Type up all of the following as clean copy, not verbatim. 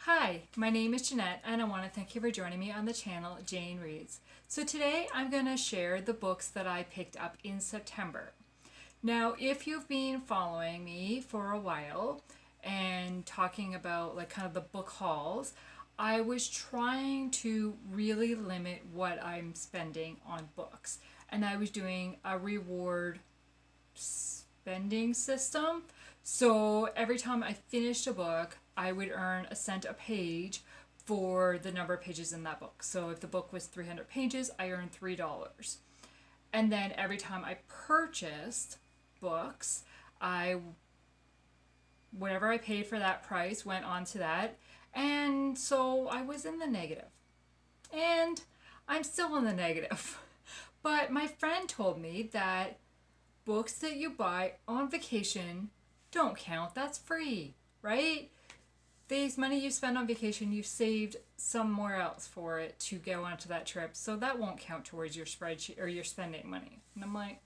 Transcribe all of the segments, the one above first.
Hi, my name is Jeanette and I want to thank you for joining me on the channel Jane Reads. So today I'm going to share the books that I picked up in September. Now, if you've been following me for a while and talking about like kind of the book hauls, I was trying to really limit what I'm spending on books. And I was doing a reward spending system. So every time I finished a book, I would earn a cent a page for the number of pages in that book. So if the book was 300 pages, I earned $3. And then every time I purchased books, I whatever I paid for that price went on to that. And so I was in the negative. And I'm still in the negative. But my friend told me that books that you buy on vacation don't count. That's free, right? This money you spend on vacation, you've saved somewhere else for it to go onto that trip. So that won't count towards your spreadsheet or your spending money. And I'm like,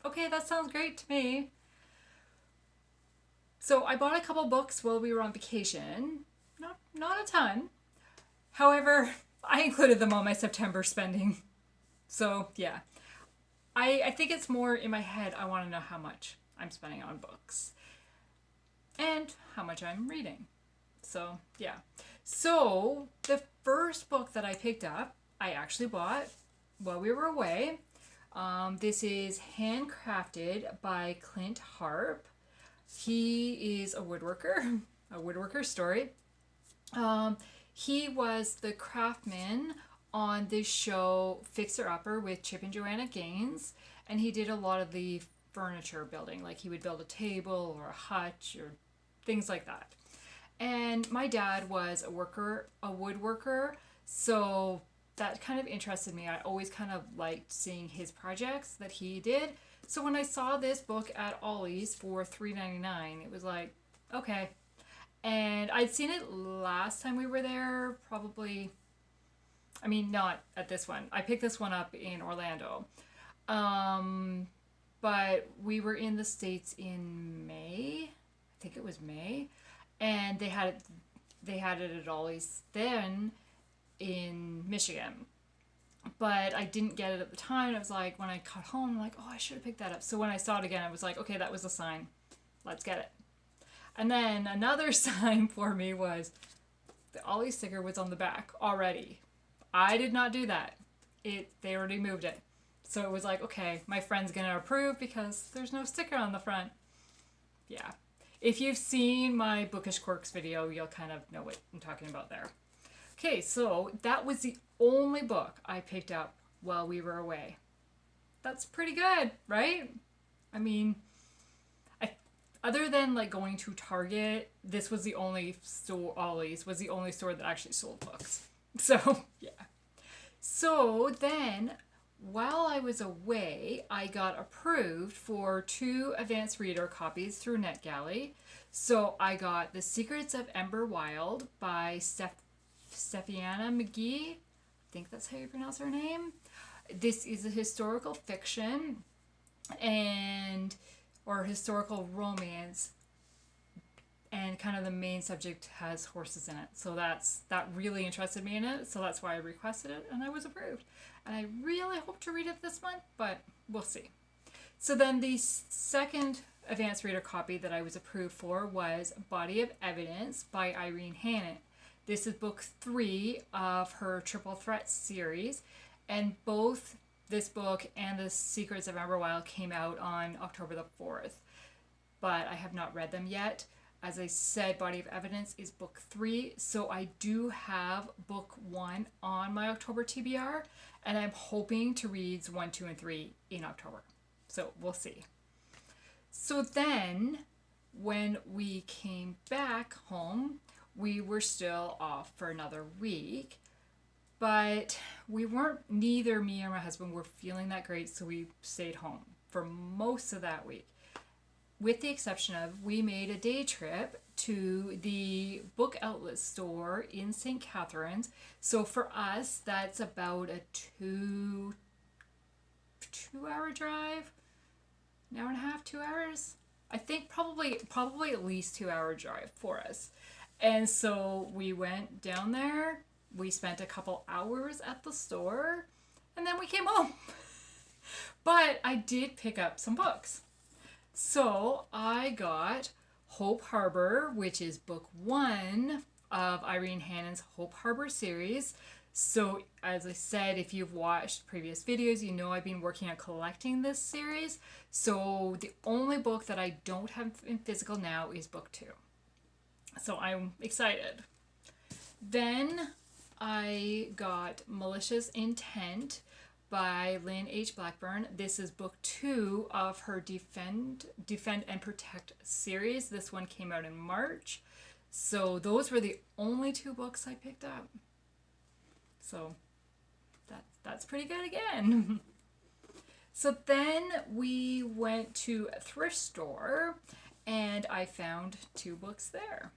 okay, that sounds great to me. So I bought a couple books while we were on vacation. Not a ton. However, I included them on my September spending. So yeah. I think it's more in my head, I want to know how much I'm spending on books and how much I'm reading. So yeah. So the first book that I picked up, I actually bought while we were away. This is Handcrafted by Clint Harp. He is a woodworker, a woodworker story. He was the craftsman on this show Fixer Upper with Chip and Joanna Gaines, and he did a lot of the furniture building, like he would build a table or a hutch or things like that. And my dad was a woodworker, so that kind of interested me. I always kind of liked seeing his projects that he did. So when I saw this book at Ollie's for $3.99, it was like, okay. And I'd seen it last time we were there, probably, I mean, not at this one. I picked this one up in Orlando. But we were in the States in May. I think it was May. And they had it at Ollie's then in Michigan. But I didn't get it at the time. And I was like, when I got home, I'm like, oh, I should have picked that up. So when I saw it again, I was like, okay, that was a sign. Let's get it. And then another sign for me was the Ollie sticker was on the back already. I did not do that. They already moved it. So it was like, okay, my friend's gonna approve because there's no sticker on the front. Yeah. If you've seen my Bookish Quirks video, you'll kind of know what I'm talking about there. Okay, so that was the only book I picked up while we were away. That's pretty good, right? I mean, other than like going to Target, this was the only store, Ollie's was the only store that actually sold books. So, yeah. So then, while I was away, I got approved for 2 advanced reader copies through NetGalley. So I got The Secrets of Ember Wilde by Stephiana McGee. I think that's how you pronounce her name. This is a historical fiction or historical romance, and kind of the main subject has horses in it. So that really interested me in it. So that's why I requested it and I was approved. And I really hope to read it this month, but we'll see. So then the second advanced reader copy that I was approved for was Body of Evidence by Irene Hannon. This is book 3 of her Triple Threat series, and both this book and The Secrets of Ember Wilde came out on October the 4th, but I have not read them yet. As I said, Body of Evidence is book 3, so I do have book 1 on my October TBR, and I'm hoping to read 1, 2, and 3 in October. So we'll see. So then, when we came back home, we were still off for another week, but neither me or my husband were feeling that great, so we stayed home for most of that week. With the exception of, we made a day trip to the book outlet store in St. Catharines. So for us, that's about a 2-hour drive, an hour and a half, 2 hours. I think probably at least 2-hour drive for us. And so we went down there. We spent a couple hours at the store, and then we came home. But I did pick up some books. So I got Hope Harbor, which is book one of Irene Hannon's Hope Harbor series. So, as I said, if you've watched previous videos, you know I've been working on collecting this series. So, the only book that I don't have in physical now is book two. So, I'm excited. Then I got Malicious Intent by Lynn H. Blackburn. This is book two of her Defend and Protect series. This one came out in March. So those were the only two books I picked up. So that's pretty good again. So then we went to a thrift store and I found two books there.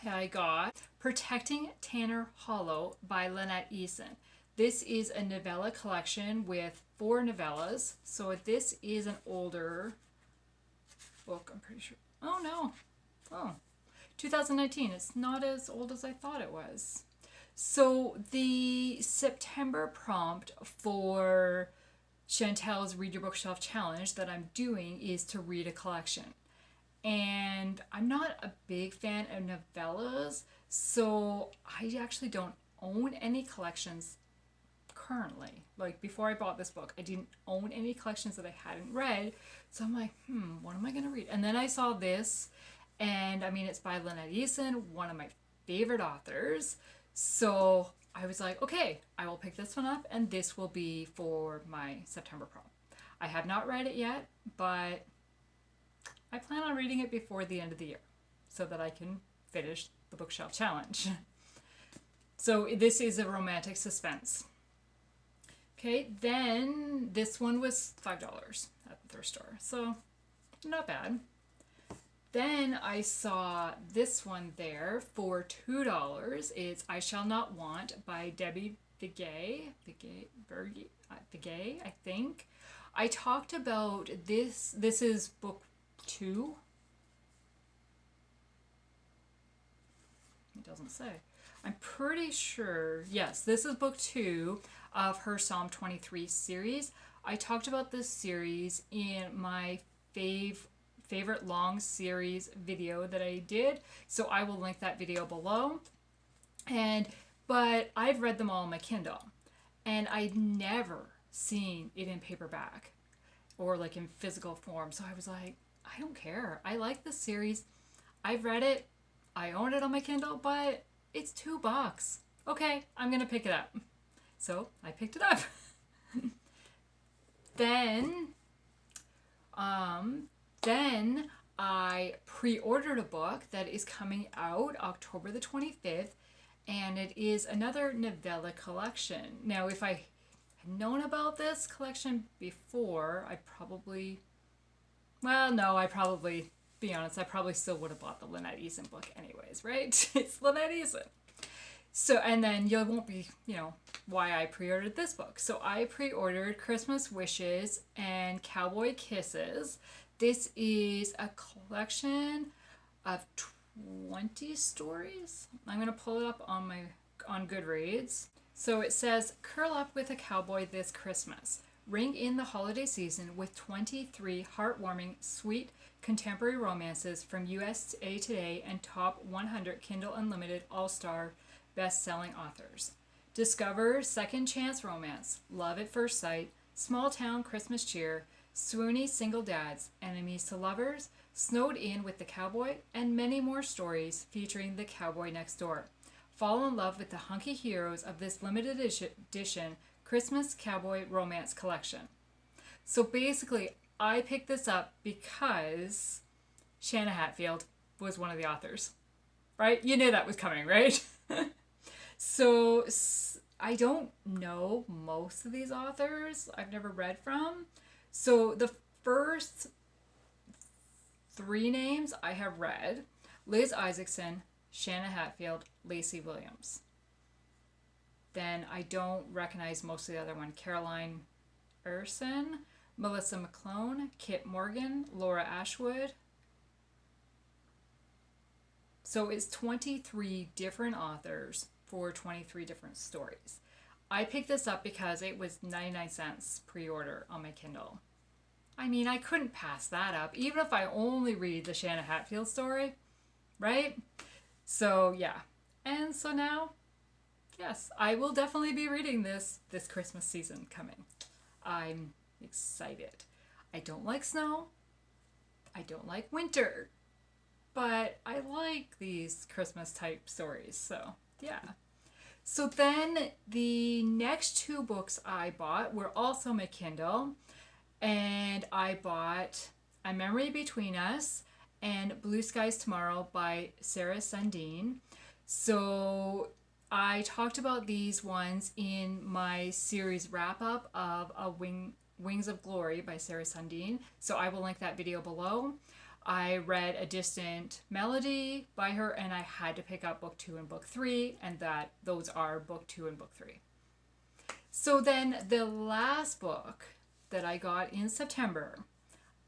I got Protecting Tanner Hollow by Lynette Eason. This is a novella collection with 4 novellas. So this is an older book, I'm pretty sure. Oh no. Oh. 2019. It's not as old as I thought it was. So the September prompt for Chantel's Read Your Bookshelf Challenge that I'm doing is to read a collection. And I'm not a big fan of novellas, so I actually don't own any collections currently. Like before I bought this book, I didn't own any collections that I hadn't read. So I'm like, what am I going to read? And then I saw this, and I mean, it's by Lynette Eason, one of my favorite authors. So I was like, okay, I will pick this one up, and this will be for my September prom. I have not read it yet, but I plan on reading it before the end of the year so that I can finish the bookshelf challenge. So this is a romantic suspense. Okay, then this one was $5 at the thrift store, so not bad. Then I saw this one there for $2. It's I Shall Not Want by Debbie Vigay, I think. I talked about this. This is book 2. It doesn't say. I'm pretty sure, yes, this is book 2 of her Psalm 23 series. I talked about this series in my favorite long series video that I did, so I will link that video below. But I've read them all on my Kindle, and I'd never seen it in paperback or like in physical form. So I was like, I don't care. I like this series. I've read it. I own it on my Kindle, but it's $2. Okay, I'm gonna pick it up. So I picked it up. Then I pre-ordered a book that is coming out October the 25th, and it is another novella collection. Now, if I had known about this collection before, I probably be honest, I probably still would have bought the Lynette Eason book anyways, right? It's Lynette Eason. So, and then you won't be, why I pre-ordered this book. So I pre-ordered Christmas Wishes and Cowboy Kisses. This is a collection of 20 stories. I'm going to pull it up on Goodreads. So it says, curl up with a cowboy this Christmas. Ring in the holiday season with 23 heartwarming, sweet, contemporary romances from USA Today and top 100 Kindle Unlimited All-Star best-selling authors. Discover second chance romance, love at first sight, small town Christmas cheer, swoony single dads, enemies to lovers, snowed in with the cowboy, and many more stories featuring the cowboy next door. Fall in love with the hunky heroes of this limited edition Christmas Cowboy Romance Collection. So basically, I picked this up because Shanna Hatfield was one of the authors, right? You knew that was coming, right? So I don't know most of these authors. I've never read from. So the first 3 names I have read: Liz Isaacson, Shanna Hatfield, Lacey Williams. Then I don't recognize most of the other one: Caroline Urson, Melissa McClone, Kit Morgan, Laura Ashwood. So it's 23 different authors for 23 different stories. I picked this up because it was 99 cents pre-order on my Kindle. I mean, I couldn't pass that up, even if I only read the Shanna Hatfield story, right? So yeah. And so now, yes, I will definitely be reading this Christmas season coming. I'm excited. I don't like snow. I don't like winter. But I like these Christmas type stories. So yeah. So then the next two books I bought were also my Kindle. And I bought A Memory Between Us and Blue Skies Tomorrow by Sarah Sundin. So I talked about these ones in my series wrap-up of Wings of Glory by Sarah Sundin. So I will link that video below. I read A Distant Melody by her, and I had to pick up book 2 and book 3, and those are book 2 and book 3. So then the last book that I got in September,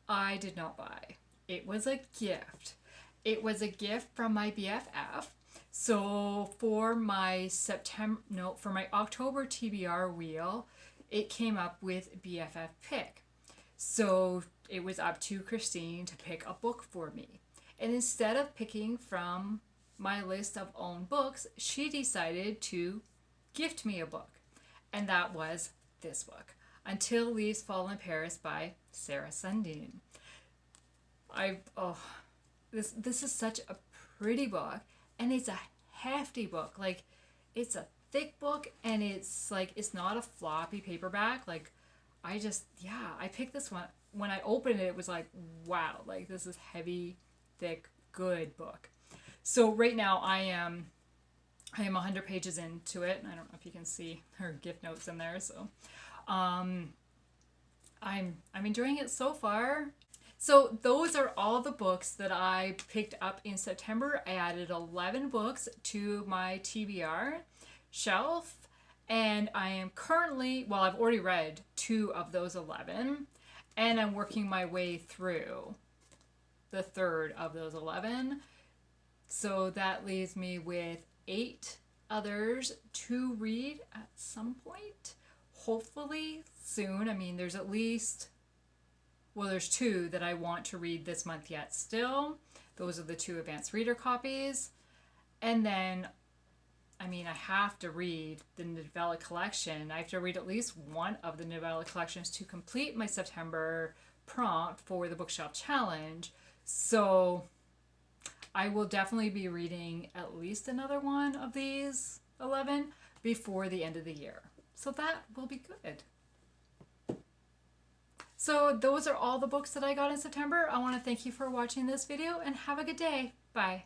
I did not buy. It was a gift. It was a gift from my BFF. So for my October TBR wheel, it came up with BFF pick. So it was up to Christine to pick a book for me. And instead of picking from my list of own books, she decided to gift me a book. And that was this book, Until Leaves Fall in Paris by Sarah Sundin. This is such a pretty book, and it's a hefty book. Like, it's a thick book, and it's not a floppy paperback. Like, I picked this one. When I opened it, it was like, wow, like this is heavy, thick, good book. So right now I am 100 pages into it. I don't know if you can see her gift notes in there. So I'm enjoying it so far. So those are all the books that I picked up in September. I added 11 books to my TBR shelf, and I am currently, I've already read 2 of those 11, and I'm working my way through the 3rd of those 11. So that leaves me with 8 others to read at some point, hopefully soon. I mean, there's 2 that I want to read this month yet still. Those are the 2 advanced reader copies. And then, I have to read the novella collection. I have to read at least one of the novella collections to complete my September prompt for the bookshelf challenge. So I will definitely be reading at least another one of these 11 before the end of the year. So that will be good. So those are all the books that I got in September. I want to thank you for watching this video and have a good day. Bye.